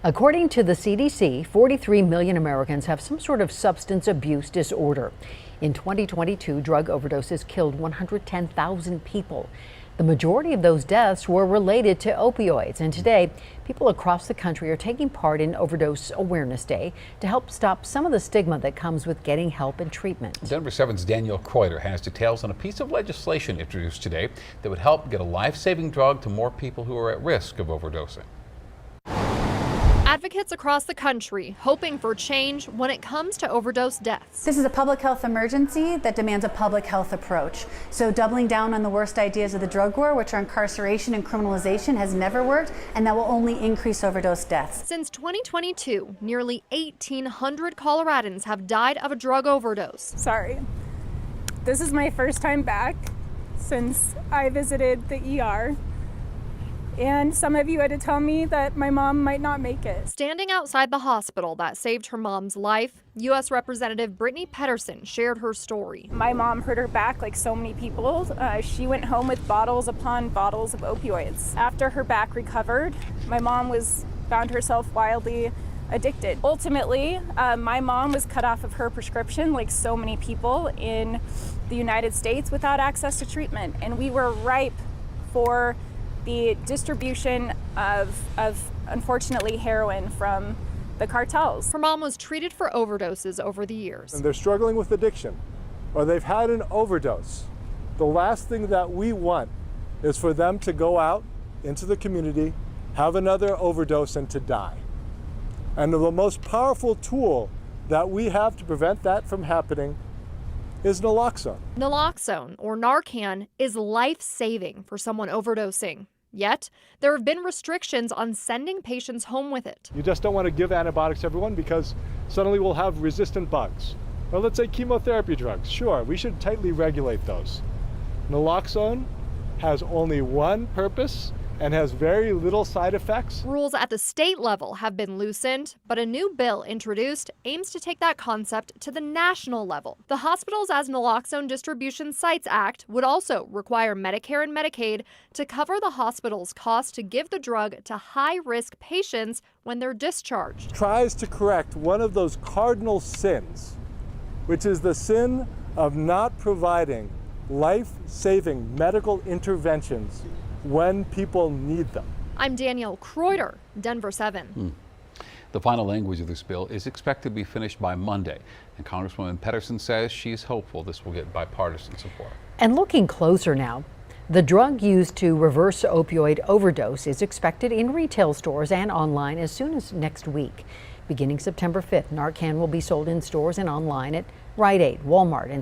According to the CDC, 43 million Americans have some sort of substance abuse disorder. In 2022, drug overdoses killed 110,000 people. The majority of those deaths were related to opioids, and today, people across the country are taking part in Overdose Awareness Day to help stop some of the stigma that comes with getting help and treatment. Denver 7's Danielle Kreuter has details on a piece of legislation introduced today that would help get a life-saving drug to more people who are at risk of overdosing. Advocates across the country hoping for change when it comes to overdose deaths. This is a public health emergency that demands a public health approach. So doubling down on the worst ideas of the drug war, which are incarceration and criminalization, has never worked, and that will only increase overdose deaths. Since 2022, nearly 1,800 Coloradans have died of a drug overdose. Sorry. This is my first time back since I visited the ER. And some of you had to tell me that my mom might not make it. Standing outside the hospital that saved her mom's life, U.S. Representative Brittany Pedersen shared her story. My mom hurt her back like so many people. She went home with bottles upon bottles of opioids. After her back recovered, my mom found herself wildly addicted. Ultimately, my mom was cut off of her prescription like so many people in the United States without access to treatment. And we were ripe for the distribution of unfortunately heroin from the cartels. Her mom was treated for overdoses over the years. And they're struggling with addiction, or they've had an overdose. The last thing that we want is for them to go out into the community, have another overdose, and to die. And the most powerful tool that we have to prevent that from happening is naloxone. Naloxone, or Narcan, is life-saving for someone overdosing. Yet, there have been restrictions on sending patients home with it. You just don't want to give antibiotics to everyone because suddenly we'll have resistant bugs. Or let's say chemotherapy drugs. Sure, we should tightly regulate those. Naloxone has only one purpose and has very little side effects. Rules at the state level have been loosened, but a new bill introduced aims to take that concept to the national level. The Hospitals as Naloxone Distribution Sites Act would also require Medicare and Medicaid to cover the hospital's cost to give the drug to high-risk patients when they're discharged. Tries to correct one of those cardinal sins, which is the sin of not providing life-saving medical interventions when people need them. I'm Danielle Kreuter, Denver 7. The final language of this bill is expected to be finished by Monday, and Congresswoman Pedersen says she's hopeful this will get bipartisan support. And looking closer now, the drug used to reverse opioid overdose is expected in retail stores and online as soon as next week. Beginning September 5th, Narcan will be sold in stores and online at Rite Aid, Walmart, and